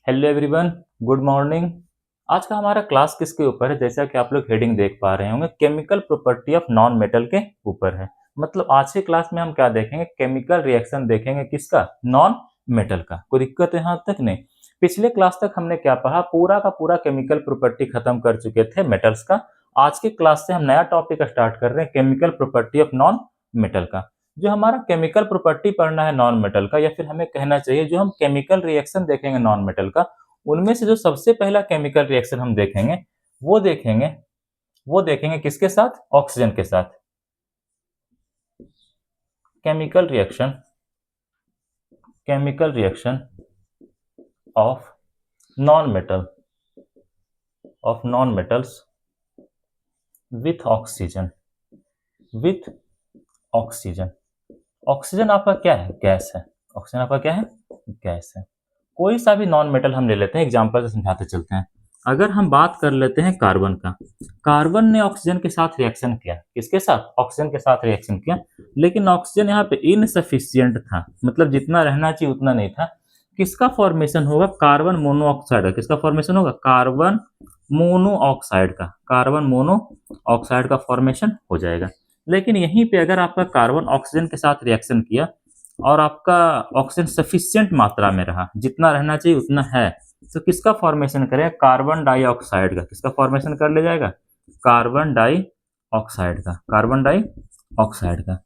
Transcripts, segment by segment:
Hello everyone, good morning. आज का हमारा क्लास किसके ऊपर है? जैसा कि आप लोग हेडिंग देख पा रहे होंगे, chemical property of non metal के ऊपर है। मतलब आज के क्लास में हम क्या देखेंगे? केमिकल रिएक्शन देखेंगे। किसका? नॉन मेटल का। कोई दिक्कत है यहाँ तक? नहीं। पिछले क्लास तक हमने क्या पढ़ा? पूरा का पूरा केमिकल प्रॉपर्टी खत्म कर चुके थे मेटल्स का। आज के क्लास से हम नया टॉपिक स्टार्ट कर रहे हैं, chemical property of non metal का। जो हमारा केमिकल प्रॉपर्टी पढ़ना है नॉन मेटल का, या फिर हमें कहना चाहिए जो हम केमिकल रिएक्शन देखेंगे नॉन मेटल का, उनमें से जो सबसे पहला केमिकल रिएक्शन हम देखेंगे वो देखेंगे किसके साथ? ऑक्सीजन के साथ। Chemical reaction of non metals with oxygen. Oxygen आपका क्या है? गैस है। ऑक्सीजन आपका क्या है? गैस है। कोई सा भी नॉन मेटल हम ले लेते हैं, एग्जांपल से समझाते चलते हैं। अगर हम बात कर लेते हैं कार्बन का, कार्बन ने ऑक्सीजन के साथ रिएक्शन किया। किसके साथ? ऑक्सीजन के साथ रिएक्शन किया, लेकिन ऑक्सीजन यहाँ पे इनसफिशियंट था, मतलब जितना रहना चाहिए उतना नहीं था। किसका फॉर्मेशन होगा? कार्बन मोनोऑक्साइड का। किसका फॉर्मेशन होगा? कार्बन मोनोऑक्साइड का फॉर्मेशन हो जाएगा। लेकिन यहीं पे अगर आपका कार्बन ऑक्सीजन के साथ रिएक्शन किया और आपका ऑक्सीजन सफिशियंट मात्रा में रहा, जितना रहना चाहिए उतना है, तो किसका फॉर्मेशन करेगा? कार्बन डाइऑक्साइड का। किसका फॉर्मेशन कर ले जाएगा? कार्बन डाइऑक्साइड का।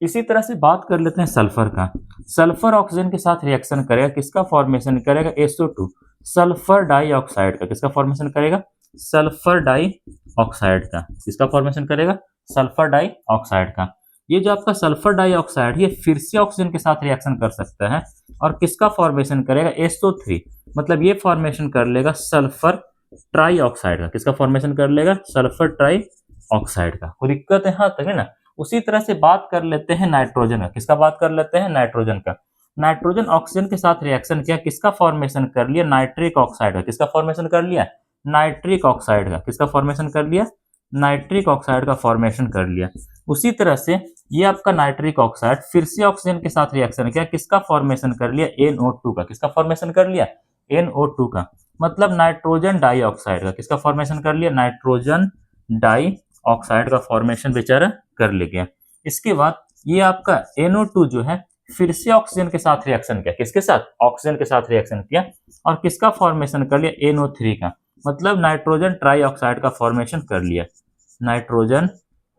इसी तरह से बात कर लेते हैं सल्फर का। सल्फर ऑक्सीजन के साथ रिएक्शन करेगा, किसका फॉर्मेशन करेगा? SO2, सल्फर डाइऑक्साइड का। किसका फॉर्मेशन करेगा? सल्फर डाइऑक्साइड का। किसका फॉर्मेशन करेगा? सल्फर डाइऑक्साइड का। ये जो आपका सल्फर डाइऑक्साइड, ये फिर से ऑक्सीजन के साथ रिएक्शन कर सकता है और किसका फॉर्मेशन करेगा? SO3, मतलब ये फॉर्मेशन कर लेगा सल्फर ट्राइऑक्साइड का। किसका फॉर्मेशन कर लेगा? सल्फर ट्राइऑक्साइड का। कोई दिक्कत है यहाँ तक? है ना। उसी तरह से बात कर लेते हैं नाइट्रोजन का। किसका बात कर लेते हैं? नाइट्रोजन का। नाइट्रोजन ऑक्सीजन के साथ रिएक्शन किया, किसका फॉर्मेशन कर लिया? नाइट्रिक ऑक्साइड का। किसका फॉर्मेशन कर लिया? नाइट्रिक ऑक्साइड का। किसका फॉर्मेशन कर लिया? नाइट्रिक ऑक्साइड का फॉर्मेशन कर लिया। उसी तरह से ये आपका नाइट्रिक ऑक्साइड फिर से ऑक्सीजन के साथ रिएक्शन किया, किसका फॉर्मेशन कर लिया? NO2 का। किसका फॉर्मेशन कर लिया? NO2 का, मतलब नाइट्रोजन डाइऑक्साइड का। किसका फॉर्मेशन कर लिया? नाइट्रोजन डाइऑक्साइड का फॉर्मेशन बेचारा कर ले गया। इसके बाद ये आपका NO2 जो है फिर से ऑक्सीजन के साथ रिएक्शन किया। किसके साथ? ऑक्सीजन के साथ रिएक्शन किया और किसका फॉर्मेशन कर लिया? NO3 का, मतलब नाइट्रोजन ट्राइऑक्साइड का फॉर्मेशन कर लिया। नाइट्रोजन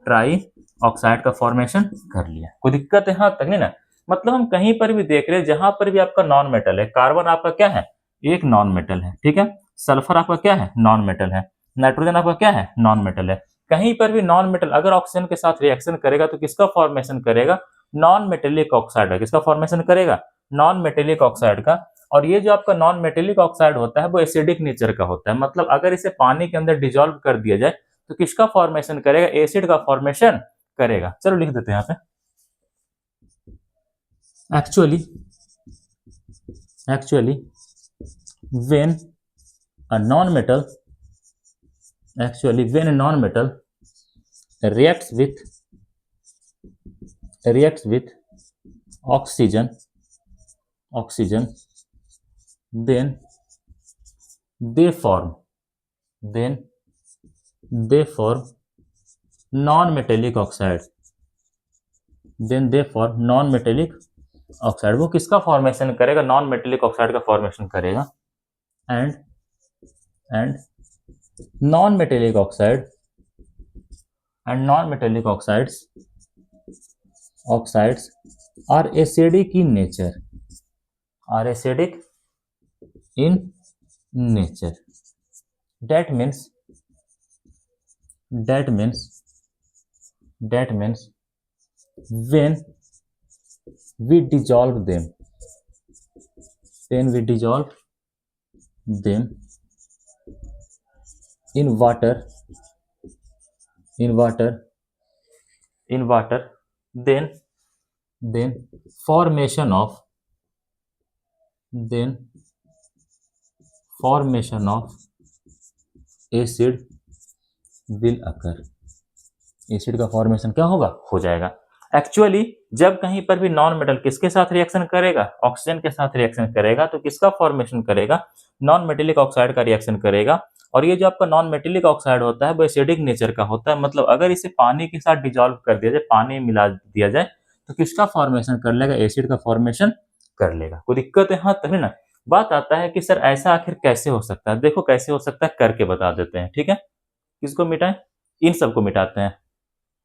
ट्राइऑक्साइड का फॉर्मेशन कर लिया। कोई दिक्कत है यहाँ तक? नहीं ना। मतलब हम कहीं पर भी देख रहे हैं, जहां पर भी आपका नॉन मेटल है, कार्बन आपका क्या है? एक नॉन मेटल है, ठीक है। सल्फर आपका क्या है? नॉन मेटल है। नाइट्रोजन आपका क्या है? नॉन मेटल है। कहीं पर भी नॉन मेटल अगर ऑक्सीजन के साथ रिएक्शन करेगा तो किसका फॉर्मेशन करेगा? नॉन मेटेलिक ऑक्साइड का। किसका फॉर्मेशन करेगा? नॉन मेटेलिक ऑक्साइड का। और ये जो आपका नॉन मेटेलिक ऑक्साइड होता है वो एसिडिक नेचर का होता है, मतलब अगर इसे पानी के अंदर डिजोल्व कर दिया जाए तो किसका फॉर्मेशन करेगा? एसिड का फॉर्मेशन करेगा। चलो लिख देते हैं यहाँ पे। Actually when a non-metal reacts with oxygen, then they form non-metallic oxide. वो किसका फॉर्मेशन करेगा? नॉन मेटेलिक ऑक्साइड का फॉर्मेशन करेगा। And non metallic oxides are acidic in nature. That means when we dissolve them in water, then formation of acid will occur। Acid का formation क्या होगा? हो जाएगा। एक्चुअली जब कहीं पर भी नॉन मेटल किसके साथ रिएक्शन करेगा, ऑक्सीजन के साथ रिएक्शन करेगा, तो किसका फॉर्मेशन करेगा, नॉन मेटेलिक ऑक्साइड का रिएक्शन करेगा। और ये जो आपका नॉन मेटेलिक ऑक्साइड होता है वो एसिडिक नेचर का होता है, मतलब अगर इसे पानी के साथ डिजोल्व कर दिया जाए, पानी में मिला दिया जाए, तो किसका फॉर्मेशन कर लेगा, एसिड का फॉर्मेशन कर लेगा। कोई दिक्कत है यहाँ तक है ना। बात आता है कि सर ऐसा आखिर कैसे हो सकता है, देखो कैसे हो सकता है करके बता देते हैं, ठीक है। किसको मिटाएं, इन सबको मिटाते हैं,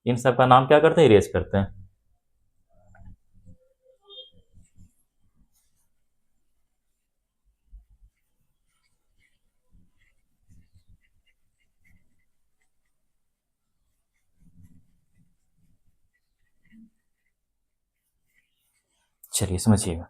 इन सब का नाम क्या करते हैं, इरेज करते हैं। चलिए समझिएगा,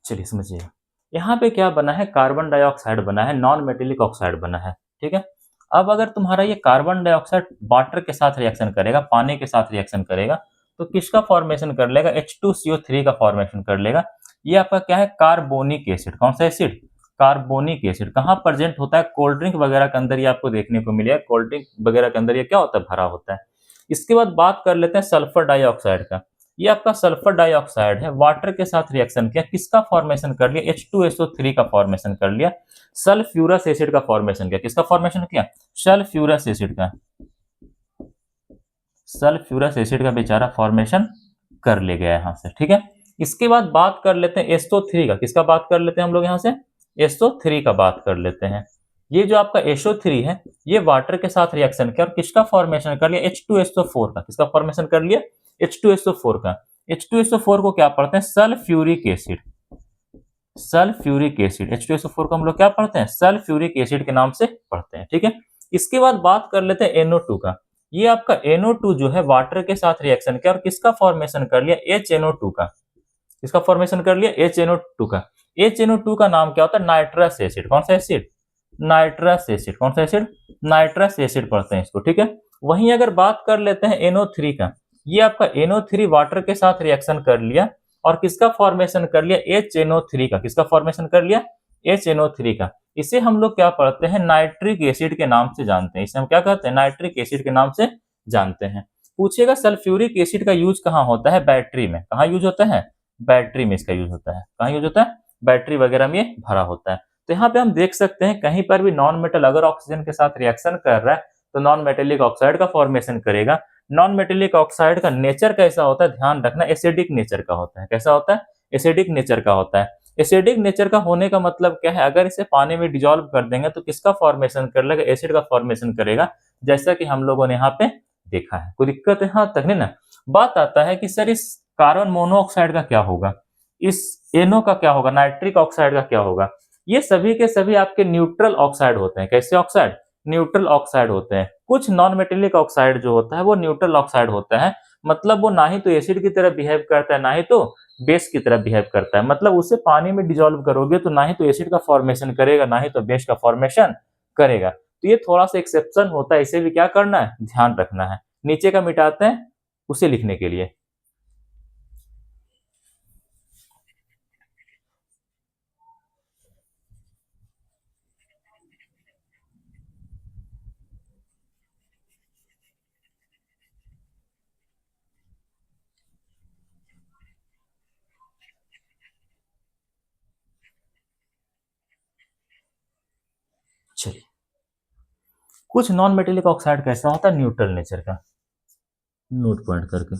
चलिए समझिएगा। यहाँ पे क्या बना है, कार्बन डाइऑक्साइड बना है, नॉन मेटेलिक ऑक्साइड बना है, ठीक है। अब अगर तुम्हारा ये कार्बन डाइऑक्साइड वाटर के साथ रिएक्शन करेगा, पानी के साथ रिएक्शन करेगा, तो किसका फॉर्मेशन कर लेगा, H2CO3 का फॉर्मेशन कर लेगा। ये आपका क्या है, कार्बोनिक एसिड। कौन सा एसिड, कार्बोनिक एसिड। कहाँ प्रेजेंट होता है, कोल्ड ड्रिंक वगैरह के अंदर ये आपको देखने को मिलेगा, कोल्ड ड्रिंक वगैरह के अंदर ये क्या होता है, भरा होता है। इसके बाद बात कर लेते हैं सल्फर डाइऑक्साइड का। ये आपका सल्फर डाइऑक्साइड है, वाटर के साथ रिएक्शन किया, किसका फॉर्मेशन कर लिया, H2SO3 का फॉर्मेशन कर लिया, सल्फ्यूरस एसिड का फॉर्मेशन किया। किसका फॉर्मेशन किया, सल्फ्यूरस एसिड का, सल्फ्यूरस एसिड का बेचारा फॉर्मेशन कर ले गया यहां से, ठीक है। इसके बाद बात कर लेते हैं एसओ3 का। किसका बात कर लेते हैं हम लोग यहां से, एसओ3 का बात कर लेते हैं। ये जो आपका एसओ3 है, ये वाटर के साथ रिएक्शन किया और किसका फॉर्मेशन कर लिया, H2SO4 का। किसका फॉर्मेशन कर लिया, H2SO4 का। H2SO4 को क्या पढ़ते हैं, sulphuric acid, sulphuric acid. H2SO4 को हम लोग क्या पढ़ते हैं, सल्फ्यूरिक एसिड के नाम से पढ़ते हैं, ठीक है। इसके बाद बात कर लेते हैं NO2 का। ये आपका NO2 जो है वाटर के साथ रिएक्शन किया और किसका फॉर्मेशन कर लिया, HNO2 का। किसका फॉर्मेशन कर लिया, HNO2 का। HNO2 का नाम क्या होता है, नाइट्रस एसिड। कौन सा एसिड, नाइट्रस एसिड। कौन सा एसिड, नाइट्रस एसिड पढ़ते हैं इसको, ठीक है। वहीं अगर बात कर लेते हैं NO3 का, ये आपका NO3 वाटर के साथ रिएक्शन कर लिया और किसका फॉर्मेशन कर लिया, HNO3 का। किसका फॉर्मेशन कर लिया, HNO3 का। इसे हम लोग क्या पढ़ते हैं, नाइट्रिक एसिड के नाम से जानते हैं। इसे हम क्या कहते हैं, नाइट्रिक एसिड के नाम से जानते हैं। पूछिएगा सल्फ्यूरिक एसिड का यूज कहाँ होता है, बैटरी में। कहाँ यूज होता है, बैटरी में इसका यूज होता है। कहाँ यूज होता है, बैटरी वगैरह में ये भरा होता है। तो यहाँ पे हम देख सकते हैं कहीं पर भी नॉन मेटल अगर ऑक्सीजन के साथ रिएक्शन कर रहा है तो नॉन मेटेलिक ऑक्साइड का फॉर्मेशन करेगा। नॉन मेटेलिक ऑक्साइड का नेचर कैसा होता है, ध्यान रखना, एसिडिक नेचर का होता है। कैसा होता है, एसिडिक नेचर का होता है। एसिडिक नेचर का होने का मतलब क्या है, अगर इसे पानी में डिजोल्व कर देंगे तो किसका फॉर्मेशन कर लेगा, एसिड का फॉर्मेशन करेगा, जैसा कि हम लोगों ने यहाँ पे देखा है। कोई दिक्कत है यहाँ तक नहीं ना। बात आता है कि सर इस कार्बन मोनोऑक्साइड का क्या होगा, इस एनो का क्या होगा, नाइट्रिक ऑक्साइड का क्या होगा। ये सभी के सभी आपके न्यूट्रल ऑक्साइड होते हैं। कैसे ऑक्साइड, न्यूट्रल ऑक्साइड होते हैं। कुछ नॉन मेटेलिक ऑक्साइड जो होता है वो न्यूट्रल ऑक्साइड होता है, मतलब वो ना ही तो एसिड की तरह बिहेव करता है ना ही तो बेस की तरह बिहेव करता है। मतलब उसे पानी में डिजोल्व करोगे तो ना ही तो एसिड का फॉर्मेशन करेगा ना ही तो बेस का फॉर्मेशन करेगा। तो ये थोड़ा सा एक्सेप्शन होता है, इसे भी क्या करना है, ध्यान रखना है। नीचे का मिटाते हैं उसे लिखने के लिए। चलिए, कुछ नॉन मेटेलिक ऑक्साइड कैसा होता है, न्यूट्रल नेचर का। नोट पॉइंट करके,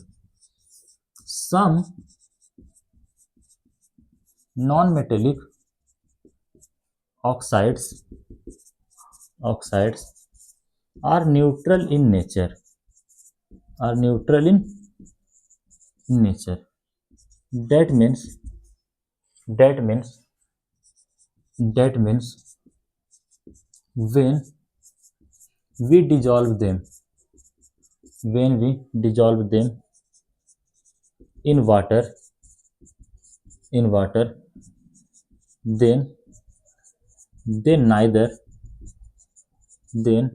some non metallic oxides oxides are neutral in nature, are neutral in nature. that means that means that means when we dissolve them, when we dissolve them in water, in water, then they neither then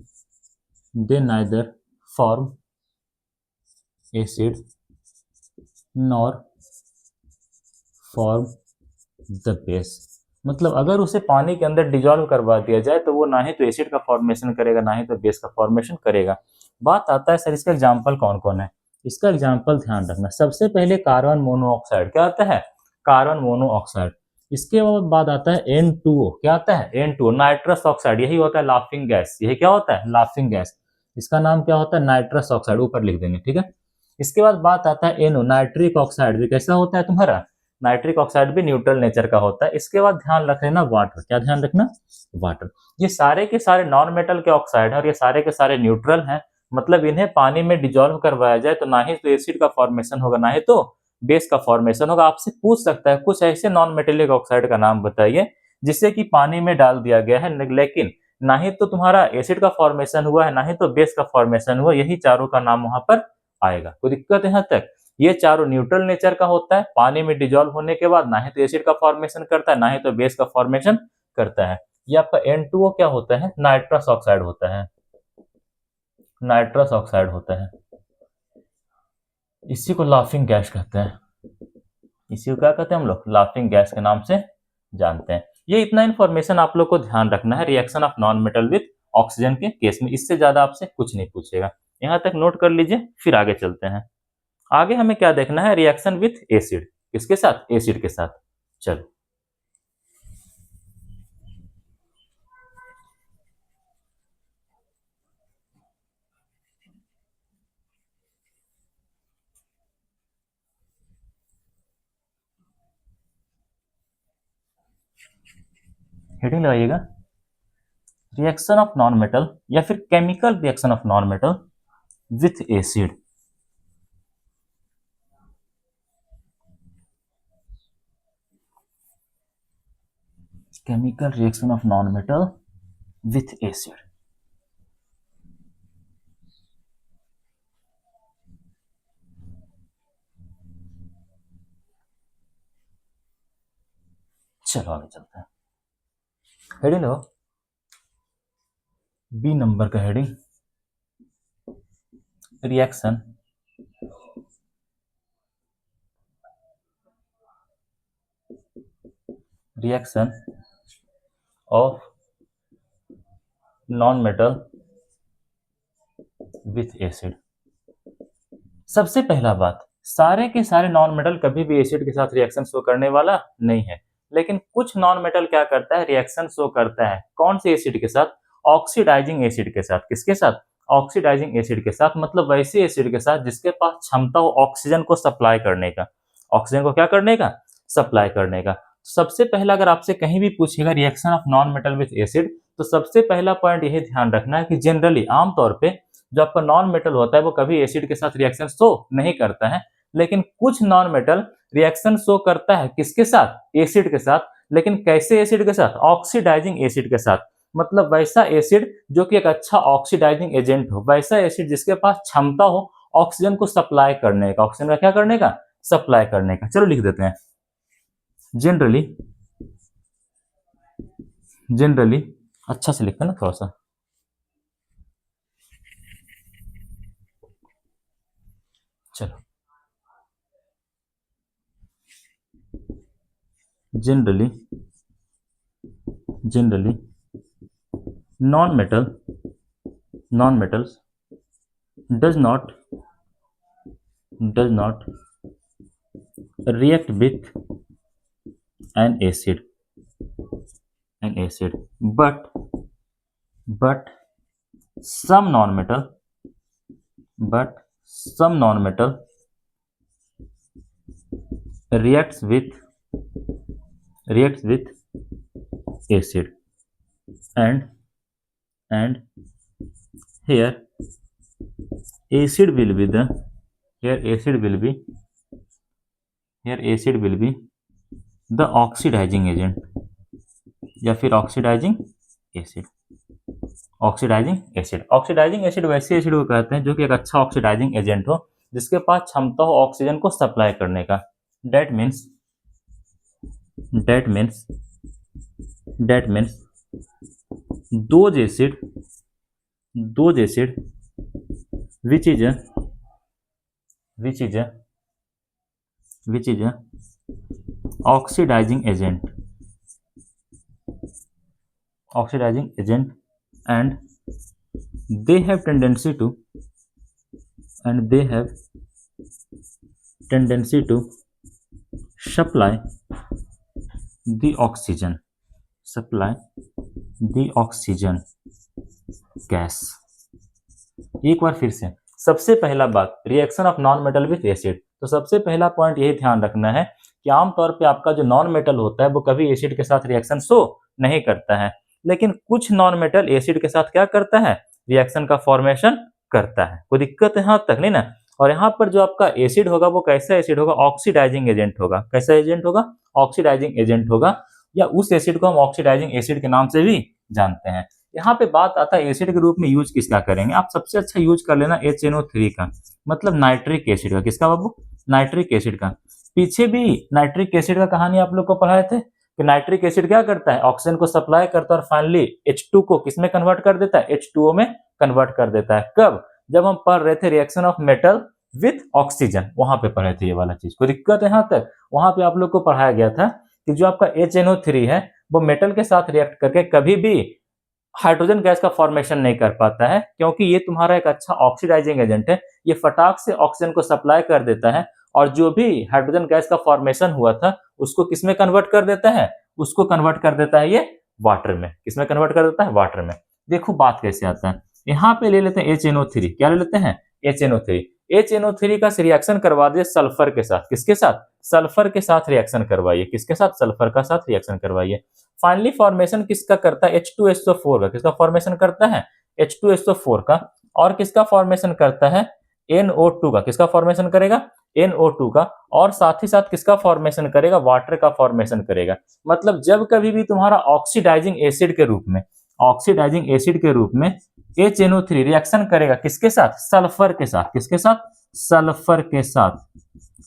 they neither form acid nor form the base। मतलब अगर उसे पानी के अंदर dissolve करवा दिया जाए तो वो ना ही तो एसिड का फॉर्मेशन करेगा ना ही तो बेस का फॉर्मेशन करेगा। बात आता है सर इसका एग्जांपल कौन कौन है। इसका एग्जाम्पल ध्यान रखना। सबसे पहले कार्बन मोनोऑक्साइड, क्या आता है? Carbon monoxide. इसके बाद आता है N2O, क्या आता है? N2O, nitrous oxide. यही होता है लाफिंग गैस, यही क्या होता है? Laughing gas. इसका नाम क्या होता है? नाइट्रस ऑक्साइड, ऊपर लिख देंगे, ठीक है। इसके बाद बात आता है NO, नाइट्रिक ऑक्साइड। भी कैसा होता है तुम्हारा? नाइट्रिक ऑक्साइड भी न्यूट्रल नेचर का होता है। इसके बाद ध्यान रख लेना वाटर, क्या ध्यान रखना? वाटर। ये सारे के सारे नॉन मेटल के ऑक्साइड है और ये सारे के सारे न्यूट्रल हैं। मतलब इन्हें पानी में डिजोल्व करवाया जाए तो ना ही तो एसिड का फॉर्मेशन होगा, ना ही तो बेस का फॉर्मेशन होगा। आपसे पूछ सकता है कुछ ऐसे नॉन मेटेलिक ऑक्साइड का नाम बताइए जिससे कि पानी में डाल दिया गया है, लेकिन ना ही तो तुम्हारा एसिड का फॉर्मेशन हुआ है, ना ही तो बेस का फॉर्मेशन हुआ। यही चारों का नाम वहां पर आएगा। कोई दिक्कत है यहाँ तक? ये चारों न्यूट्रल नेचर का होता है, पानी में डिजोल्व होने के बाद ना ही तो एसिड का फॉर्मेशन करता है, ना ही तो बेस का फॉर्मेशन करता है। ये आपका N2O क्या होता है? नाइट्रस ऑक्साइड होता है, नाइट्रस ऑक्साइड होता है। इसी को लाफिंग गैस कहते हैं। इसी को क्या कहते हैं हम लोग? लाफिंग गैस के नाम से जानते हैं। ये इतना इंफॉर्मेशन आप लोग को ध्यान रखना है reaction of non metal with oxygen के केस में। इससे ज्यादा आपसे कुछ नहीं पूछेगा। यहां तक नोट कर लीजिए, फिर आगे चलते हैं। आगे हमें क्या देखना है? Reaction with acid. किसके साथ? एसिड के साथ। चलो, हेडिंग लगाइएगा, रिएक्शन ऑफ नॉन मेटल या फिर chemical reaction of non metal with acid. Chemical reaction of non metal with acid. चलो आगे चलते हैं। हेडिंग लो, बी नंबर का heading, reaction reaction of non metal with acid. सबसे पहला बात, सारे के सारे नॉन मेटल कभी भी एसिड के साथ रिएक्शन शो करने वाला नहीं है, लेकिन कुछ नॉन मेटल क्या करता है? रिएक्शन शो करता है। कौन से एसिड के साथ? ऑक्सीडाइजिंग एसिड के साथ। किसके साथ? ऑक्सीडाइजिंग एसिड के साथ। मतलब वैसे एसिड के साथ जिसके पास क्षमता हो ऑक्सीजन को सप्लाई करने का। ऑक्सीजन को क्या करने का? सप्लाई करने का। सबसे पहला अगर आपसे कहीं भी पूछेगा reaction of non metal with acid, तो सबसे पहला पॉइंट यही ध्यान रखना है कि जनरली आमतौर पे जो आपका नॉन मेटल होता है वो कभी एसिड के साथ रिएक्शन शो नहीं करता है, लेकिन कुछ नॉन मेटल रिएक्शन शो करता है। किसके साथ? एसिड के साथ। लेकिन कैसे एसिड के साथ? ऑक्सीडाइजिंग एसिड के साथ। मतलब वैसा एसिड जो कि एक अच्छा ऑक्सीडाइजिंग एजेंट हो, वैसा एसिड जिसके पास क्षमता हो ऑक्सीजन को सप्लाई करने का। ऑक्सीजन का क्या करने का? सप्लाई करने का। चलो लिख देते हैं, जनरली, जनरली अच्छा से लिखते हैं ना थोड़ा सा। चलो, generally, generally non-metal, non-metals does not react with an acid, but some non-metal, some non-metal reacts with acid, and and here acid will be the here acid will be here acid will be the oxidizing agent या फिर oxidizing acid. Oxidizing acid, oxidizing acid वैसे acid को कहते हैं जो कि एक अच्छा ऑक्सीडाइजिंग एजेंट हो, जिसके पास क्षमता हो ऑक्सीजन को सप्लाई करने का। Date means that means that means those acid which is a which is a which is a oxidizing agent and they have tendency to and they have tendency to supply the oxygen, supply the oxygen gas. एक बार फिर से, सबसे पहला बात reaction of non metal with acid. तो सबसे पहला पॉइंट यही ध्यान रखना है कि आमतौर पे आपका जो नॉन मेटल होता है वो कभी एसिड के साथ रिएक्शन शो नहीं करता है, लेकिन कुछ नॉन मेटल एसिड के साथ क्या करता है, रिएक्शन का फॉर्मेशन करता है। कोई दिक्कत है यहाँ तक नहीं ना। और यहाँ पर जो आपका एसिड होगा वो कैसा एसिड होगा, ऑक्सीडाइजिंग एजेंट होगा। कैसा एजेंट होगा, ऑक्सीडाइजिंग एजेंट होगा, या उस एसिड को हम ऑक्सीडाइजिंग एसिड के नाम से भी जानते हैं। यहाँ पे बात आता है एसिड के रूप में यूज किसका करेंगे, आप सबसे अच्छा यूज कर लेना HNO3 का, मतलब नाइट्रिक एसिड का। किसका बाबू, नाइट्रिक एसिड का। पीछे भी नाइट्रिक एसिड का कहानी आप लोग को पढ़ाए थे कि नाइट्रिक एसिड क्या करता है, ऑक्सीजन को सप्लाई करता है और फाइनली H2 को किसमें कन्वर्ट कर देता है, H2O में कन्वर्ट कर देता है। कब, जब हम पढ़ रहे थे reaction of metal with oxygen, वहां पे पढ़े थे ये वाला चीज। कोई दिक्कत है यहाँ तक, वहां पे आप लोग को पढ़ाया गया था कि जो आपका HNO3 है वो मेटल के साथ रिएक्ट करके कभी भी हाइड्रोजन गैस का फॉर्मेशन नहीं कर पाता है, क्योंकि ये तुम्हारा एक अच्छा ऑक्सीडाइजिंग एजेंट है। ये फटाक से ऑक्सीजन को सप्लाई कर देता है और जो भी हाइड्रोजन गैस का फॉर्मेशन हुआ था उसको किसमें कन्वर्ट कर देता है, उसको कन्वर्ट कर देता है ये वाटर में। किसमें कन्वर्ट कर देता है, वाटर में। देखो बात कैसे आता है, यहाँ पे ले लेते हैं HNO3। क्या ले लेते हैं, HNO3। HNO3 का रिएक्शन करवा दिए सल्फर के साथ। किसके साथ, सल्फर के साथ रिएक्शन करवाइए। किसके साथ, सल्फर का साथ रिएक्शन करवाइए। फाइनली फॉर्मेशन किसका करता है, H2SO4 का। किसका फॉर्मेशन करता है, H2SO4 का। और किसका फॉर्मेशन करता है, NO2 का। किसका फॉर्मेशन करेगा, NO2 का। और साथ ही साथ किसका फॉर्मेशन करेगा, वाटर का फॉर्मेशन करेगा। मतलब जब कभी भी तुम्हारा ऑक्सीडाइजिंग एसिड के रूप में, ऑक्सीडाइजिंग एसिड के रूप में HNO3 रिएक्शन करेगा किसके साथ, सल्फर के साथ। किसके साथ, सल्फर के साथ,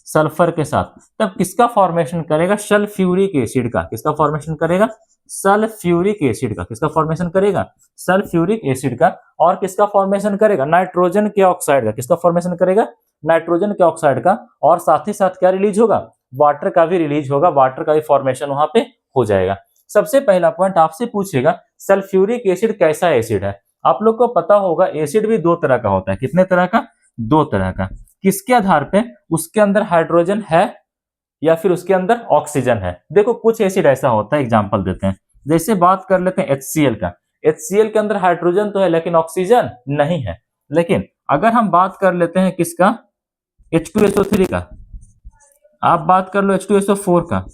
सल्फर के साथ, तब किसका फॉर्मेशन करेगा, सल्फ्यूरिक एसिड का। किसका फॉर्मेशन करेगा, सल्फ्यूरिक एसिड का। किसका फॉर्मेशन करेगा, सल्फ्यूरिक एसिड का। और किसका फॉर्मेशन करेगा, नाइट्रोजन के ऑक्साइड का। किसका फॉर्मेशन करेगा, नाइट्रोजन के ऑक्साइड का। और साथ ही साथ क्या रिलीज होगा, वाटर का भी रिलीज होगा, वाटर का भी फॉर्मेशन वहां पे हो जाएगा। सबसे पहला पॉइंट आपसे पूछेगा सल्फ्यूरिक एसिड कैसा एसिड है। आप लोग को पता होगा एसिड भी दो तरह का होता है। कितने तरह का, दो तरह का। किसके आधार पे, उसके अंदर हाइड्रोजन है या फिर उसके अंदर ऑक्सीजन है। देखो कुछ एसिड ऐसा होता है, एग्जांपल देते हैं, जैसे बात कर लेते हैं HCl का। HCl के अंदर हाइड्रोजन तो है लेकिन ऑक्सीजन नहीं है। लेकिन अगर हम बात कर लेते हैं किसका, H2SO3 का, आप बात कर लो H2SO4 का।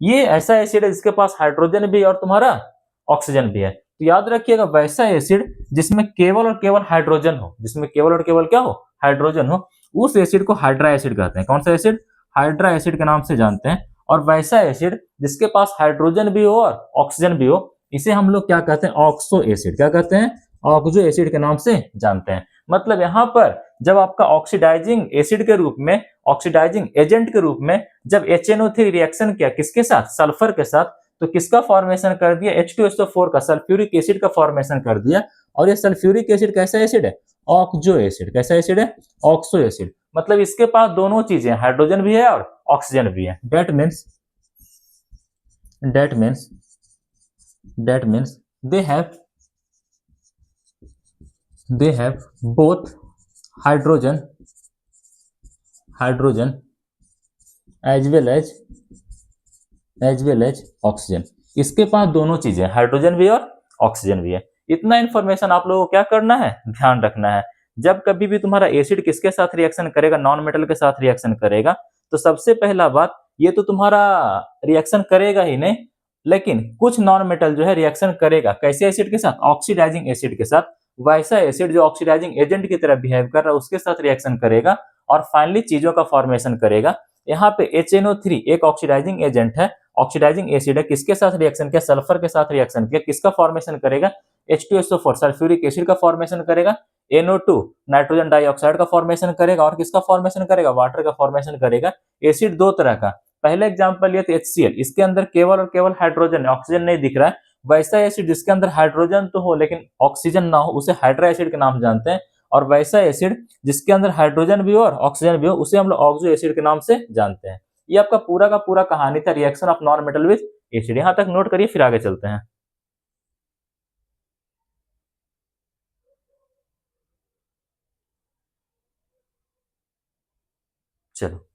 ये ऐसा एसिड है जिसके पास हाइड्रोजन भी और तुम्हारा ऑक्सीजन भी है। तो याद रखिएगा वैसा एसिड जिसमें केवल और केवल हाइड्रोजन हो, जिसमें केवल और केवल क्या हो, हाइड्रोजन हो, उस एसिड को हाइड्रा एसिड कहते हैं। कौन सा एसिड, हाइड्रा एसिड के नाम से जानते हैं। और वैसा एसिड जिसके पास हाइड्रोजन भी हो और ऑक्सीजन भी हो, इसे हम लोग क्या कहते हैं, ऑक्सो एसिड। क्या कहते हैं, ऑक्सो एसिड के नाम से जानते हैं। मतलब यहाँ पर जब आपका ऑक्सीडाइजिंग एसिड के रूप में, ऑक्सीडाइजिंग एजेंट के रूप में जब HNO3 रिएक्शन किया किसके साथ, सल्फर के साथ, तो किसका फॉर्मेशन कर दिया, H2SO4 का, सल्फ्यूरिक एसिड का फॉर्मेशन कर दिया। और ये सल्फ्यूरिक एसिड कैसा एसिड है, ऑक्सो एसिड। कैसा एसिड है, ऑक्सो एसिड। मतलब इसके पास दोनों चीजें, हाइड्रोजन भी है और ऑक्सीजन भी है। That means, that means, that means they have both hydrogen, hydrogen as well as oxygen. इसके पास दोनों चीजें, हाइड्रोजन भी और ऑक्सीजन भी है। इतना इंफॉर्मेशन आप लोगों को क्या करना है, ध्यान रखना है। जब कभी भी तुम्हारा एसिड किसके साथ रिएक्शन करेगा, नॉन मेटल के साथ रिएक्शन करेगा, तो सबसे पहला बात, ये तो तुम्हारा रिएक्शन करेगा ही नहीं, लेकिन कुछ नॉन मेटल जो है रिएक्शन करेगा। कैसे एसिड के साथ, ऑक्सीडाइजिंग एसिड के साथ। वैसा एसिड जो ऑक्सीडाइजिंग एजेंट की तरह बिहेव कर रहा है उसके साथ रिएक्शन करेगा और फाइनली चीजों का फॉर्मेशन करेगा। यहाँ पे HNO3 एक ऑक्सीडाइजिंग एजेंट है, ऑक्सीडाइजिंग एसिड है। किसके साथ रिएक्शन किया, सल्फर के साथ रिएक्शन किया। किसका फॉर्मेशन करेगा, H2SO4 सल्फ्यूरिक एसिड का फॉर्मेशन करेगा। NO2 नाइट्रोजन डाइऑक्साइड का फॉर्मेशन करेगा। और किसका फॉर्मेशन करेगा, वाटर का फॉर्मेशन करेगा। एसिड दो तरह का, पहले एग्जांपल ये तो HCl, इसके अंदर केवल और केवल हाइड्रोजन है, ऑक्सीजन नहीं दिख रहा है। वैसा एसिड जिसके अंदर हाइड्रोजन तो हो लेकिन ऑक्सीजन ना हो, उसे हाइड्रा एसिड के नाम से जानते हैं। और वैसा एसिड जिसके अंदर हाइड्रोजन भी हो और ऑक्सीजन भी हो, उसे हम लोग ऑक्सो एसिड के नाम से जानते हैं। ये आपका पूरा का पूरा कहानी था reaction of non metal with acid. यहां तक नोट करिए, फिर आगे चलते हैं। चलो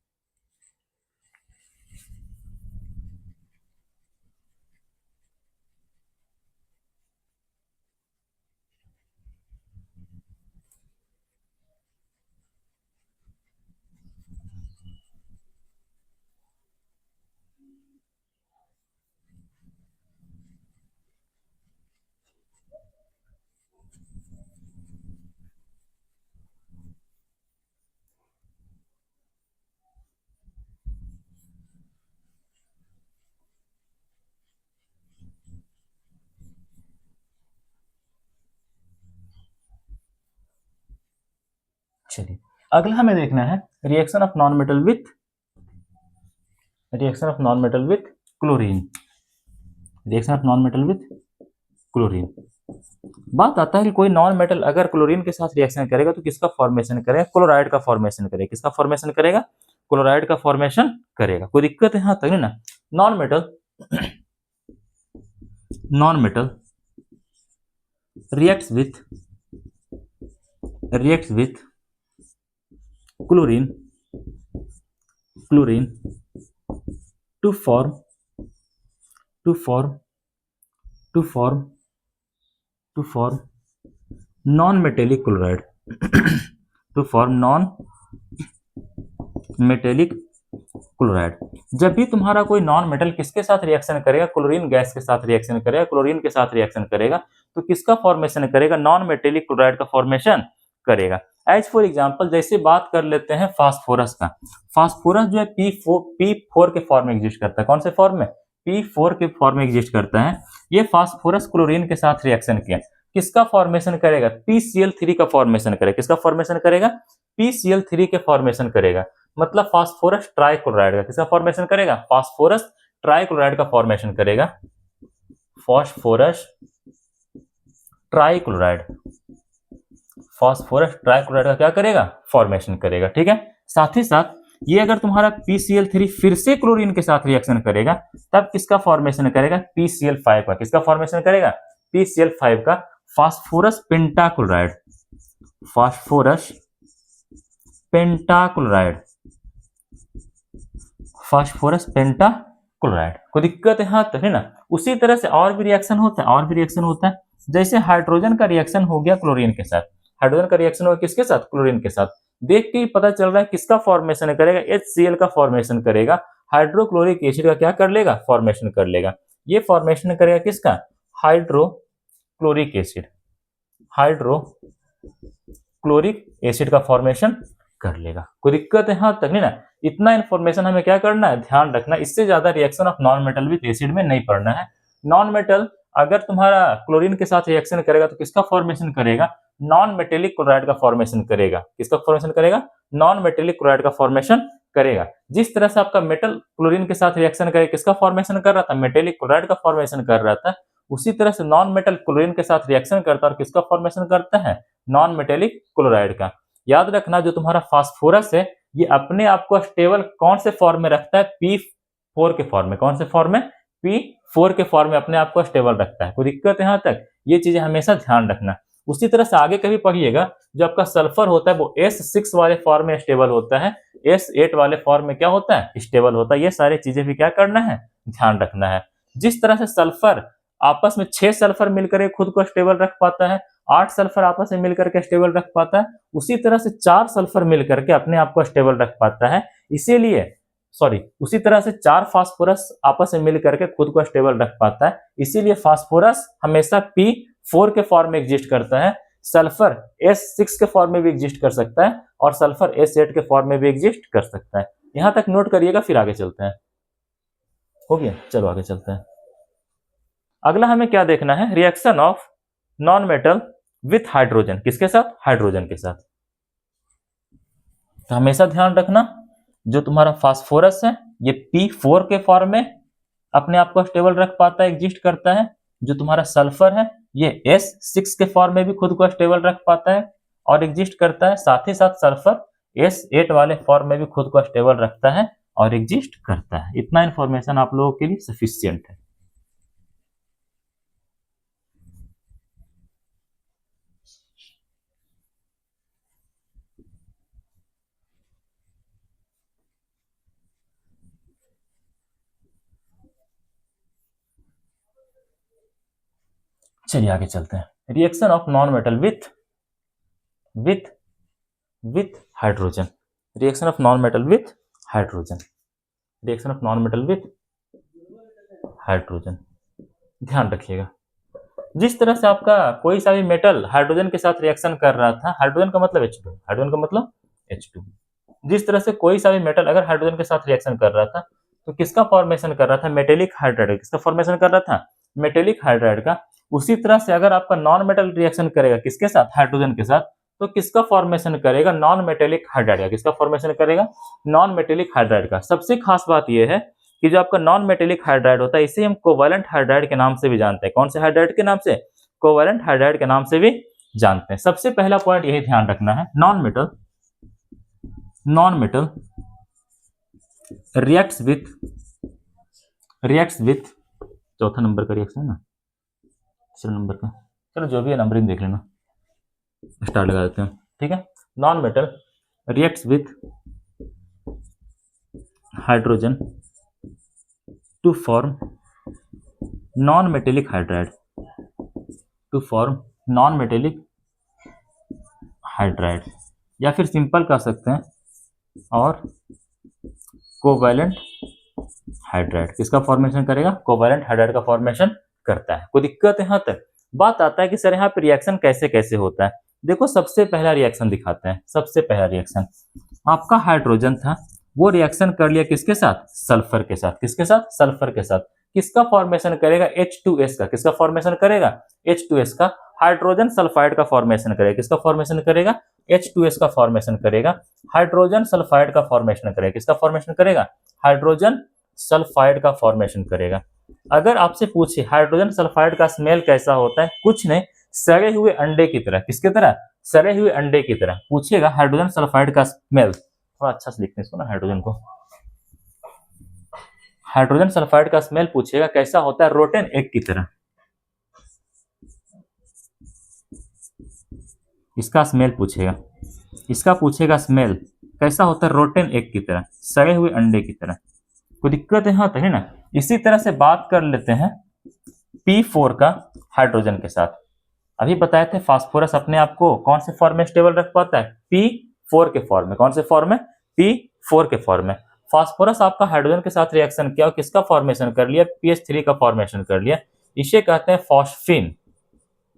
चलिए अगला हमें देखना है reaction of non metal with chlorine. Reaction of non metal with chlorine. बात आता है कि कोई नॉन मेटल अगर क्लोरीन के साथ रिएक्शन करेगा तो किसका फॉर्मेशन करेगा? क्लोराइड का फॉर्मेशन करेगा। किसका फॉर्मेशन करेगा? क्लोराइड का फॉर्मेशन करेगा। कोई दिक्कत है यहां तक नहीं ना? Non metal reacts with chlorine to form non-metallic chloride to form non-metallic chloride. जब भी तुम्हारा कोई नॉन मेटल किसके साथ रिएक्शन करेगा? क्लोरीन गैस के साथ रिएक्शन करेगा, क्लोरीन के साथ रिएक्शन करेगा, तो किसका फॉर्मेशन करेगा? नॉन मेटेलिक क्लोराइड का फॉर्मेशन करेगा। एज फॉर एग्जांपल जैसे बात कर लेते हैं फास्फोरस का। फास्फोरस जो है P4 के फॉर्म में एग्जिस्ट करता है। कौन से फॉर्म में? P4 के फॉर्म में एग्जिस्ट करता है। ये फास्फोरस क्लोरीन के साथ रिएक्शन किया, किसका फॉर्मेशन करेगा? PCl3 का फॉर्मेशन करेगा। किसका फॉर्मेशन करेगा? PCl3 के फॉर्मेशन करेगा। मतलब फास्फोरस ट्राइक्लोराइड का किसका फॉर्मेशन करेगा? फास्फोरस ट्राइक्लोराइड का फॉर्मेशन करेगा। फास्फोरस ट्राइक्लोराइड का क्या करेगा? फॉर्मेशन करेगा। ठीक है। साथ ही साथ ये अगर तुम्हारा PCl3 फिर से क्लोरीन के साथ रिएक्शन करेगा तब किसका फॉर्मेशन करेगा? PCl5 का। किसका फॉर्मेशन करेगा? PCl5 का। फास्फोरस पेंटाक्लोराइड कोई दिक्कत है यहां तक है ना? उसी तरह से और भी रिएक्शन होता है। जैसे हाइड्रोजन का रिएक्शन हो गया क्लोरीन के साथ। हाइड्रोजन का रिएक्शन हो गया किसके साथ? क्लोरीन के साथ। देख के ही पता चल रहा है किसका फॉर्मेशन करेगा? HCl का फॉर्मेशन करेगा। हाइड्रोक्लोरिक एसिड का क्या कर लेगा? फॉर्मेशन कर लेगा। ये फॉर्मेशन करेगा किसका? हाइड्रोक्लोरिक एसिड का फॉर्मेशन कर लेगा। कोई दिक्कत है यहां तक नहीं ना? इतना इंफॉर्मेशन हमें क्या करना है? ध्यान रखना। इससे ज्यादा reaction of non metal with acid में नहीं पढ़ना है। नॉन मेटल अगर तुम्हारा क्लोरीन के साथ रिएक्शन करेगा तो किसका फॉर्मेशन करेगा? नॉन मेटेलिक क्लोराइड का फॉर्मेशन करेगा। किसका फॉर्मेशन करेगा? नॉन मेटेलिक क्लोराइड का फॉर्मेशन करेगा। जिस तरह से आपका मेटल क्लोरीन के साथ रिएक्शन करेगा, किसका फॉर्मेशन कर रहा था? मेटेलिक क्लोराइड का फॉर्मेशन कर रहा था। उसी तरह से नॉन मेटल क्लोरीन के साथ रिएक्शन करता है और किसका फॉर्मेशन करता है? नॉन मेटेलिक क्लोराइड का। याद रखना जो तुम्हारा फास्फोरस है ये अपने आप को स्टेबल कौन से फॉर्म में रखता है? P4 के फॉर्म में। कौन से फॉर्म में? P4 के फॉर्म में अपने आप को स्टेबल रखता है। कोई दिक्कत है यहां तक? ये चीजें हमेशा ध्यान रखना। उसी तरह से आगे कभी पढ़िएगा जो आपका सल्फर होता है वो S6 वाले फॉर्म में स्टेबल होता है, S8 वाले फॉर्म में क्या होता है? स्टेबल होता है। ये सारी चीजें भी क्या करना है? ध्यान रखना है। जिस तरह से सल्फर आपस में 6 सल्फर मिलकर खुद को स्टेबल रख पाता है, 8 सल्फर आपस में मिलकर के स्टेबल रख पाता है, उसी तरह से 4 सल्फर मिलकर के अपने आप को स्टेबल रख पाता है। उसी तरह से 4 फास्फोरस आपस में मिलकर के खुद को स्टेबल रख पाता है। इसीलिए फास्फोरस हमेशा P4 के फॉर्म में एग्जिस्ट करता है। सल्फर S6 के फॉर्म में भी एग्जिस्ट कर सकता है और सल्फर S8 के फॉर्म में भी एग्जिस्ट कर सकता है। यहां तक नोट करिएगा, फिर आगे चलते हैं। हो गया? चलो आगे चलते हैं। अगला हमें क्या देखना है? Reaction of non metal with hydrogen. किसके साथ? हाइड्रोजन के साथ। तो हमेशा ध्यान रखना जो तुम्हारा फास्फोरस है ये P4 के फॉर्म में अपने आप को स्टेबल रख पाता है, एग्जिस्ट करता है। जो तुम्हारा सल्फर है ये S6 के फॉर्म में भी खुद को स्टेबल रख पाता है और एग्जिस्ट करता है। साथ ही साथ सल्फर S8 वाले फॉर्म में भी खुद को स्टेबल रखता है और एग्जिस्ट करता है। इतना इंफॉर्मेशन आप लोगों के लिए सफिशिएंट है। चलिए आगे चलते हैं। Reaction of non metal with hydrogen. Reaction of non metal with hydrogen. Reaction of non metal with hydrogen. ध्यान रखिएगा जिस तरह से आपका कोई सा भी मेटल हाइड्रोजन के साथ रिएक्शन कर रहा था, हाइड्रोजन का मतलब H2, हाइड्रोजन का मतलब H2। जिस तरह से कोई सा भी मेटल अगर हाइड्रोजन के साथ रिएक्शन कर रहा था तो किसका फॉर्मेशन कर रहा था? Metallic hydride. किसका फॉर्मेशन कर रहा था? मेटेलिक हाइड्राइड का। उसी तरह से अगर आपका नॉन मेटल रिएक्शन करेगा किसके साथ? हाइड्रोजन के साथ, तो किसका फॉर्मेशन करेगा? नॉन मेटेलिक हाइड्राइड का। किसका फॉर्मेशन करेगा? नॉन मेटेलिक हाइड्राइड का। सबसे खास बात यह है कि जो आपका नॉन मेटेलिक हाइड्राइड होता है इसे हम कोवैलेंट हाइड्राइड के नाम से भी जानते हैं। कौन से हाइड्राइड के नाम से? कोवैलेंट हाइड्राइड के नाम से भी जानते हैं। सबसे पहला पॉइंट यही ध्यान रखना है, नॉन मेटल रिएक्ट्स विथ चौथा नंबर का रिएक्शन है ना, तीसरे नंबर का, चलो जो भी है नंबरिंग देख लेना, स्टार लगा देते हैं, ठीक है। Non metal reacts with hydrogen to form non metallic hydride, to form non metallic hydride, या फिर सिंपल कह सकते हैं और कोवैलेंट हाइड्राइड। किसका फॉर्मेशन करेगा? कोवैलेंट हाइड्राइड का फॉर्मेशन करता है। कोई दिक्कत है? यहाँ तक बात आता है कि सर यहाँ पे रिएक्शन कैसे कैसे होता है। देखो सबसे पहला रिएक्शन दिखाते हैं। सबसे पहला रिएक्शन आपका हाइड्रोजन था, वो रिएक्शन कर लिया किसके साथ? सल्फर के साथ। किसके साथ? सल्फर के साथ। किसका फॉर्मेशन करेगा? H2S का। किसका फॉर्मेशन करेगा? H2S का। हाइड्रोजन सल्फाइड का फॉर्मेशन करेगा। किसका फॉर्मेशन करेगा? H2S का फॉर्मेशन करेगा। हाइड्रोजन सल्फाइड का फॉर्मेशन करेगा। किसका फॉर्मेशन करेगा? हाइड्रोजन सल्फाइड का फॉर्मेशन करेगा। अगर आपसे पूछे हाइड्रोजन सल्फाइड का स्मेल कैसा होता है, कुछ नहीं, सड़े हुए अंडे की तरह। किसकी तरह? सड़े हुए अंडे की तरह। पूछेगा हाइड्रोजन सल्फाइड का स्मेल, थोड़ा अच्छा से लिखते हैं इसको ना, हाइड्रोजन को, हाइड्रोजन सल्फाइड का स्मेल पूछेगा कैसा होता है? रोटेन एग की तरह। इसका स्मेल पूछेगा, इसका पूछेगा स्मेल कैसा होता है? रोटेन एग की तरह, सड़े हुए अंडे की तरह। कोई दिक्कत है? हाँ तो है ना। इसी तरह से बात कर लेते हैं P4 का हाइड्रोजन के साथ। अभी बताए थे फास्फोरस अपने आप को कौन से फॉर्म में स्टेबल रख पाता है? P4 के फॉर्म में। कौन से फॉर्म में? P4 के फॉर्म में। फास्फोरस आपका हाइड्रोजन के साथ रिएक्शन किया और किसका फॉर्मेशन कर लिया? PH3 का फॉर्मेशन कर लिया। इसे कहते हैं फॉस्फिन।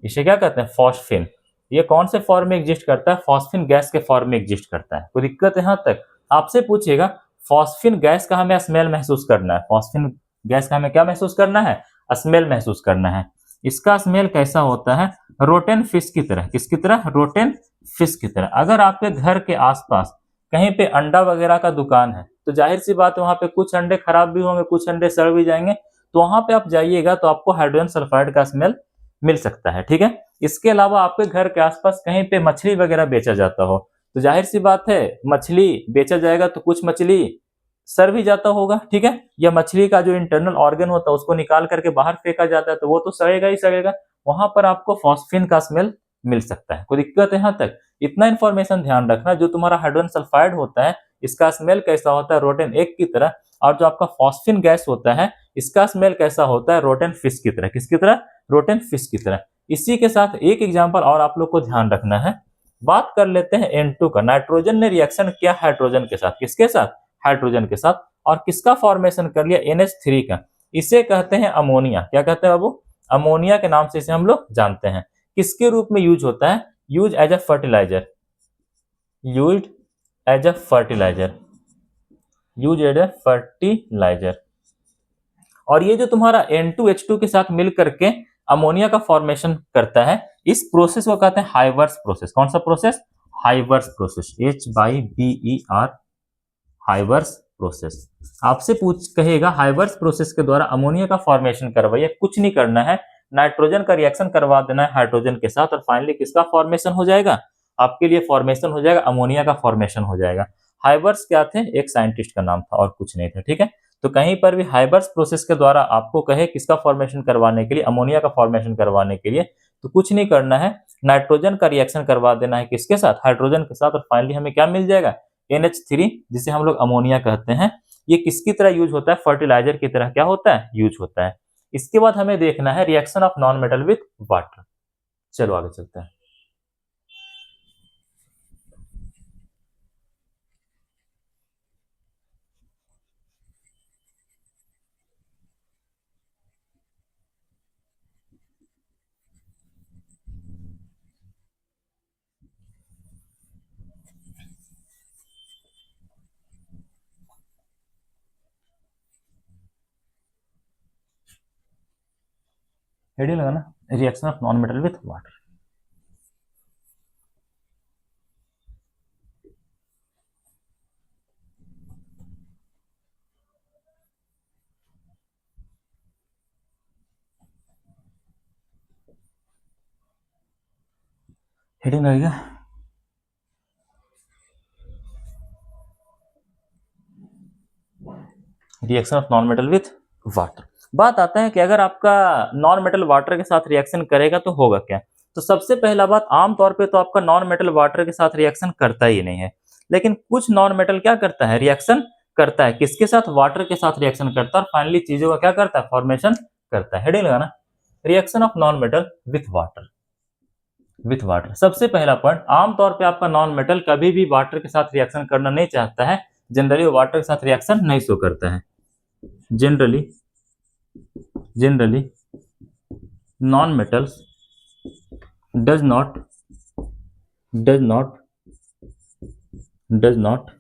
इसे क्या कहते हैं? फॉस्फिन। ये कौन से फॉर्म में एग्जिस्ट करता है? फॉस्फिन गैस के फॉर्म में एग्जिस्ट करता है। कोई दिक्कत है? यहाँ तक आपसे पूछेगा फॉस्फिन गैस का हमें स्मेल महसूस करना है। फॉस्फिन गैस का हमें क्या महसूस करना है? स्मेल महसूस करना है। इसका स्मेल कैसा होता है? रोटेन फिश की तरह। किसकी तरह? रोटेन फिश की तरह। अगर आपके घर के आसपास कहीं पे अंडा वगैरह का दुकान है तो जाहिर सी बात है वहां पे कुछ अंडे खराब भी होंगे, कुछ अंडे सड़ भी जाएंगे, तो वहां पे आप जाइएगा तो आपको हाइड्रोजन सल्फाइड का स्मेल मिल सकता है, ठीक है। इसके अलावा आपके घर के आसपास कहीं पे मछली वगैरह बेचा जाता हो तो जाहिर सी बात है मछली बेचा जाएगा तो कुछ मछली सड़ भी जाता होगा, ठीक है। या मछली का जो इंटरनल ऑर्गन होता है उसको निकाल करके बाहर फेंका जाता है तो वो तो सड़ेगा ही सड़ेगा। वहां पर आपको फॉस्फिन का स्मेल मिल सकता है। कोई दिक्कत है? यहाँ तक इतना इंफॉर्मेशन ध्यान रखना। जो तुम्हारा हाइड्रोजन सल्फाइड होता है इसका स्मेल कैसा होता है? रोटेन एग की तरह। और जो आपका फॉस्फिन गैस होता है इसका स्मेल कैसा होता है? रोटेन फिश की तरह। किसकी तरह? रोटेन फिश की तरह। इसी के साथ एक एग्जांपल और आप लोग को ध्यान रखना है। बात कर लेते हैं N2 का। नाइट्रोजन ने रिएक्शन किया हाइड्रोजन के साथ। किसके साथ? हाइड्रोजन के साथ। और किसका फॉर्मेशन कर लिया? NH3 का। इसे कहते हैं अमोनिया। क्या कहते हैं बाबू? अमोनिया के नाम से इसे हम लोग जानते हैं। किसके रूप में यूज होता है? Use as a fertilizer. Use as a fertilizer. Use as a fertilizer. और ये जो तुम्हारा N2H2 के साथ मिल करके अमोनिया का फॉर्मेशन करता है, इस प्रोसेस को कहते हैं हाइवर्स प्रोसेस। कौन सा process? Haber's process. HYBER, Haber's process. आपसे पूछ कहेगा हाइवर्स प्रोसेस के द्वारा अमोनिया का फॉर्मेशन करवाइए। कुछ नहीं करना है, नाइट्रोजन का रिएक्शन करवा देना है हाइड्रोजन के साथ और फाइनली किसका फॉर्मेशन हो जाएगा? आपके लिए फॉर्मेशन हो जाएगा अमोनिया का फॉर्मेशन हो जाएगा। हाइवर्स क्या थे? एक साइंटिस्ट का नाम था और कुछ नहीं था, ठीक है। तो कहीं पर भी हाइवर्स प्रोसेस के द्वारा आपको कहे किसका फॉर्मेशन करवाने के लिए? अमोनिया का फॉर्मेशन करवाने के लिए, तो कुछ नहीं करना है, नाइट्रोजन का रिएक्शन करवा देना है किसके साथ? हाइड्रोजन के साथ। और फाइनली हमें क्या मिल जाएगा? NH3, जिसे हम लोग अमोनिया कहते हैं। ये किसकी तरह यूज होता है? फर्टिलाइजर की तरह क्या होता है? यूज होता है। इसके बाद हमें देखना है reaction of non metal with water. चलो आगे चलते हैं। हेडिंग लगाना, reaction of non metal with water. Heading लगेगा reaction of non metal with water. बात आता है कि अगर आपका नॉन मेटल वाटर के साथ रिएक्शन करेगा तो होगा क्या। तो सबसे पहला बात, आमतौर पे तो आपका नॉन मेटल वाटर के साथ रिएक्शन करता ही नहीं है, लेकिन कुछ नॉन मेटल क्या करता है, रिएक्शन करता है। किसके साथ, वाटर के साथ रिएक्शन करता है और फाइनली चीजों का क्या करता है, फॉर्मेशन करता है। हेडिंग लगाना, reaction of non metal with water. With water, सबसे पहला पॉइंट, आमतौर पे आपका नॉन मेटल कभी भी वाटर के साथ रिएक्शन करना नहीं चाहता है। जनरली वो वाटर के साथ रिएक्शन नहीं शो करता है। Generally non-metals does not does not does not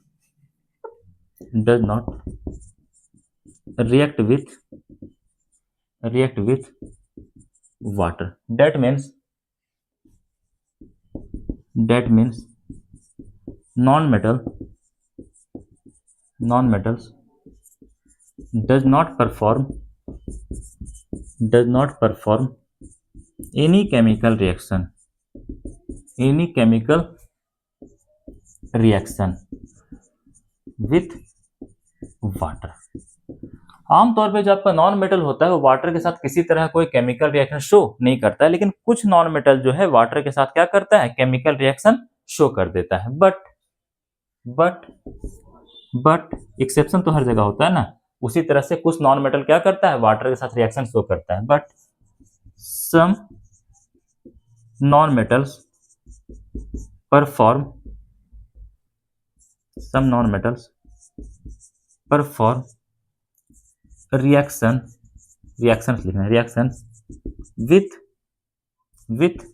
does not react with water. That means non-metals does not perform any chemical reaction with water. आमतौर पे जो आपका नॉन मेटल होता है वो वाटर के साथ किसी तरह कोई केमिकल रिएक्शन शो नहीं करता है, लेकिन कुछ नॉन मेटल जो है वाटर के साथ क्या करता है, केमिकल रिएक्शन शो कर देता है। बट बट एक्सेप्शन तो हर जगह होता है ना, उसी तरह से कुछ नॉन मेटल क्या करता है, वाटर के साथ रिएक्शन शो करता है। But some non metals perform reaction लिखना है, reaction with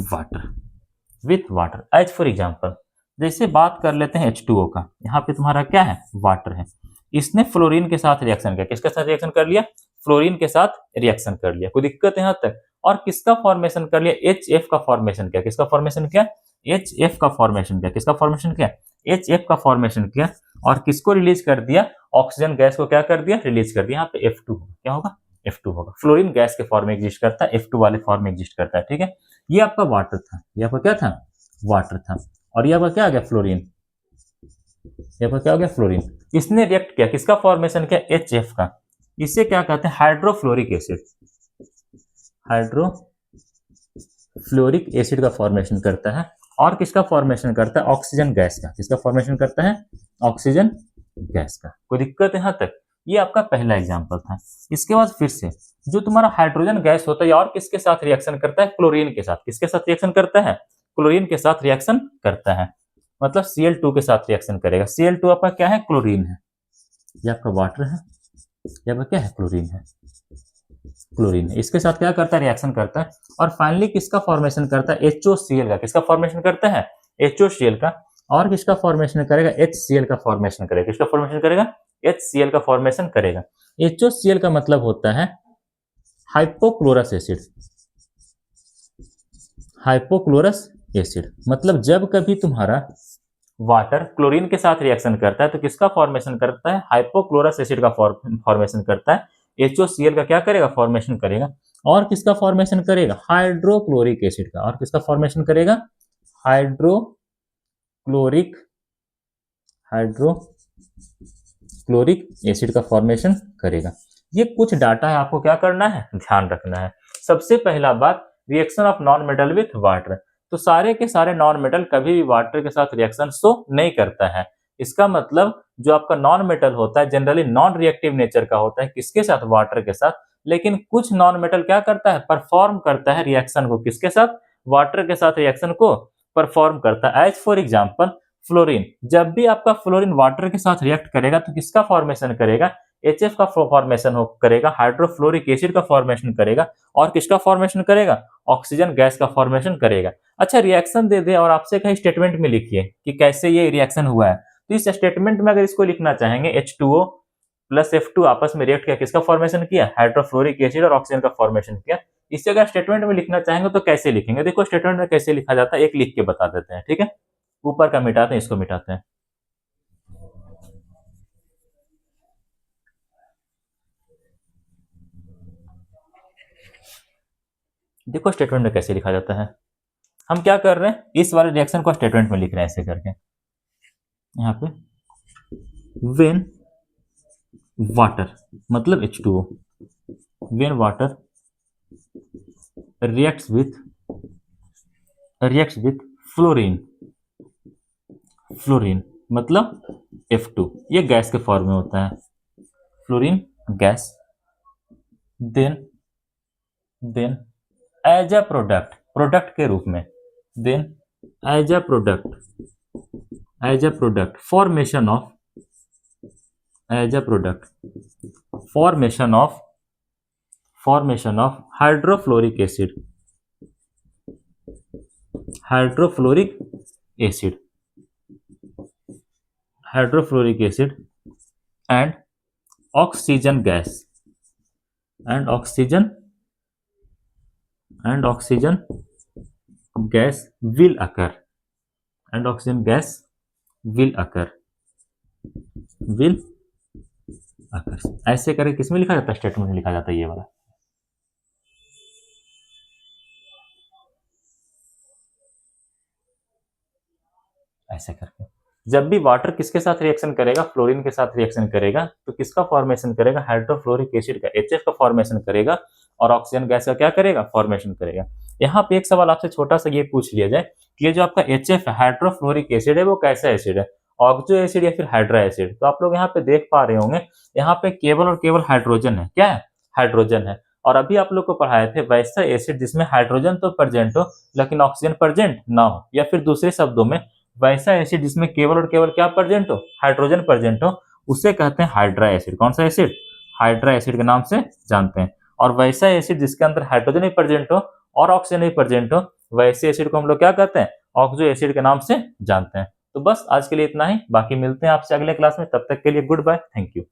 water as for example. जैसे बात कर लेते हैं H2O का, यहाँ पे तुम्हारा क्या है, वाटर है। इसने फ्लोरीन के साथ रिएक्शन किया, किसके साथ रिएक्शन कर लिया, फ्लोरीन के साथ रिएक्शन कर लिया, कोई दिक्कत है यहाँ तक। और किसका फॉर्मेशन कर लिया, HF का फॉर्मेशन किया। किसका फॉर्मेशन किया, HF का फॉर्मेशन किया। किसका फॉर्मेशन किया, HF का फॉर्मेशन किया। और किसको रिलीज कर दिया, ऑक्सीजन गैस को क्या कर दिया, रिलीज कर दिया। यहाँ पे F2 क्या होगा, F2 होगा। फ्लोरीन गैस के फॉर्म में एग्जिस्ट करता है, F2 वाले फॉर्म में एग्जिस्ट करता है। ठीक है, ये आपका वाटर था, ये आपका क्या था, वाटर था। और ये आपका क्या आ गया, फ्लोरीन। ये आपका क्या हो गया, फ्लोरीन। इसने रिएक्ट किया, किसका फॉर्मेशन किया, HF का। इसे क्या कहते हैं, हाइड्रोफ्लोरिक एसिड। हाइड्रोफ्लोरिक एसिड का फॉर्मेशन करता है। और किसका फॉर्मेशन करता है, ऑक्सीजन गैस का। किसका फॉर्मेशन करता है, ऑक्सीजन गैस का। कोई दिक्कत है यहाँ तक। ये आपका पहला एग्जांपल था। इसके बाद फिर से जो तुम्हारा हाइड्रोजन गैस होता है और किसके साथ रिएक्शन करता है, क्लोरीन के साथ। किसके साथ रिएक्शन करता है, क्लोरीन के साथ रिएक्शन करता है। मतलब Cl2 के साथ रिएक्शन करेगा। Cl2 आपका क्या है, क्लोरीन है। ये आपका वाटर है, ये आपका क्या है, क्लोरीन है। क्लोरीन है, इसके साथ क्या करता है, रिएक्शन करता है। और फाइनली किसका फॉर्मेशन करता है, HOCl का। किसका फॉर्मेशन करता है, HOCl का। और किसका फॉर्मेशन करेगा, HCl का फॉर्मेशन करेगा। किसका फॉर्मेशन करेगा, HCl का फॉर्मेशन करेगा। HOCl का मतलब होता है हाइपोक्लोरस एसिड। हाइपोक्लोरस एसिड मतलब जब कभी तुम्हारा वाटर क्लोरीन के साथ रिएक्शन करता है तो किसका फॉर्मेशन करता है, हाइपोक्लोरस एसिड का फॉर्मेशन करता है। HOCl का क्या करेगा, फॉर्मेशन करेगा। और किसका फॉर्मेशन करेगा, हाइड्रोक्लोरिक एसिड का। और किसका फॉर्मेशन करेगा, हाइड्रोक्लोरिक एसिड का फॉर्मेशन करेगा। ये कुछ डाटा है, आपको क्या करना है, ध्यान रखना है। सबसे पहला बात, reaction of non metal with water. तो सारे के सारे नॉन मेटल कभी भी वाटर के साथ रिएक्शन शो नहीं करता है। इसका मतलब जो आपका नॉन मेटल होता है जनरली नॉन रिएक्टिव नेचर का होता है, किसके साथ, वाटर के साथ। लेकिन कुछ नॉन मेटल क्या करता है, परफॉर्म करता है रिएक्शन को, किसके साथ, वाटर के साथ रिएक्शन को परफॉर्म करता है। As for example fluorine. जब भी आपका फ्लोरीन वाटर के साथ रिएक्ट करेगा तो किसका फॉर्मेशन करेगा, HF का फॉर्मेशन करेगा, हाइड्रोफ्लोरिक एसिड का फॉर्मेशन करेगा। और किसका फॉर्मेशन करेगा, ऑक्सीजन गैस का फॉर्मेशन करेगा। अच्छा, रिएक्शन दे दे और आपसे कहीं स्टेटमेंट में लिखिए कि कैसे ये रिएक्शन हुआ है, तो इस स्टेटमेंट में अगर इसको लिखना चाहेंगे, H2O प्लस F2 आपस में रिएक्ट किया, किसका फॉर्मेशन किया, हाइड्रोफ्लोरिक एसिड और ऑक्सीजन का फॉर्मेशन किया। इसे अगर स्टेटमेंट में लिखना चाहेंगे तो कैसे लिखेंगे, देखो स्टेटमेंट में कैसे लिखा जाता है, एक लिख के बता देते हैं। ठीक है, ऊपर का मिटाते हैं, इसको मिटाते हैं। देखो स्टेटमेंट में कैसे लिखा जाता है, हम क्या कर रहे हैं, इस वाले रिएक्शन को स्टेटमेंट में लिख रहे हैं ऐसे करके, यहाँ पे व्हेन वाटर मतलब H2O, when water reacts with fluorine, fluorine मतलब F2, ये गैस के फॉर्म में होता है, fluorine gas, then as a product, product के रूप में, then as a product formation of, as a product formation of hydrofluoric acid, hydrofluoric acid, hydrofluoric acid and oxygen gas, and oxygen gas will occur, and oxygen gas will occur, ऐसे करके किसमें लिखा जाता है, statement में लिखा जाता है ये वाला। ऐसे करके जब भी वाटर किसके साथ रिएक्शन करेगा, फ्लोरीन के साथ रिएक्शन करेगा, तो किसका फॉर्मेशन करेगा, हाइड्रोफ्लोरिक एसिड का, HF का फॉर्मेशन करेगा, और ऑक्सीजन गैस का क्या करेगा, फॉर्मेशन करेगा। यहाँ पे एक सवाल आपसे छोटा सा ये पूछ लिया जाए कि ये जो आपका HF है, हाइड्रोफ्लोरिक एसिड है, वो कैसा एसिड है, ऑक्सो एसिड या फिर हाइड्रा एसिड। तो आप लोग यहाँ पे देख पा रहे होंगे, यहाँ पे केवल और केवल हाइड्रोजन है, क्या है, हाइड्रोजन है। और अभी आप लोग को पढ़ाए थे वैसा एसिड जिसमें हाइड्रोजन तो प्रेजेंट हो लेकिन ऑक्सीजन प्रेजेंट ना हो, या फिर दूसरे शब्दों में वैसा एसिड जिसमें केवल और केवल क्या प्रेजेंट हो, हाइड्रोजन प्रेजेंट हो, उसे कहते हैं हाइड्रा एसिड। कौन सा एसिड, हाइड्रा एसिड के नाम से जानते हैं। और वैसा एसिड जिसके अंदर हाइड्रोजन भी प्रेजेंट हो और ऑक्सीजन भी प्रेजेंट हो, वैसे एसिड को हम लोग क्या कहते हैं, ऑक्सो एसिड के नाम से जानते हैं। तो बस आज के लिए इतना ही, बाकी मिलते हैं आपसे अगले क्लास में, तब तक के लिए गुड बाय, थैंक यू।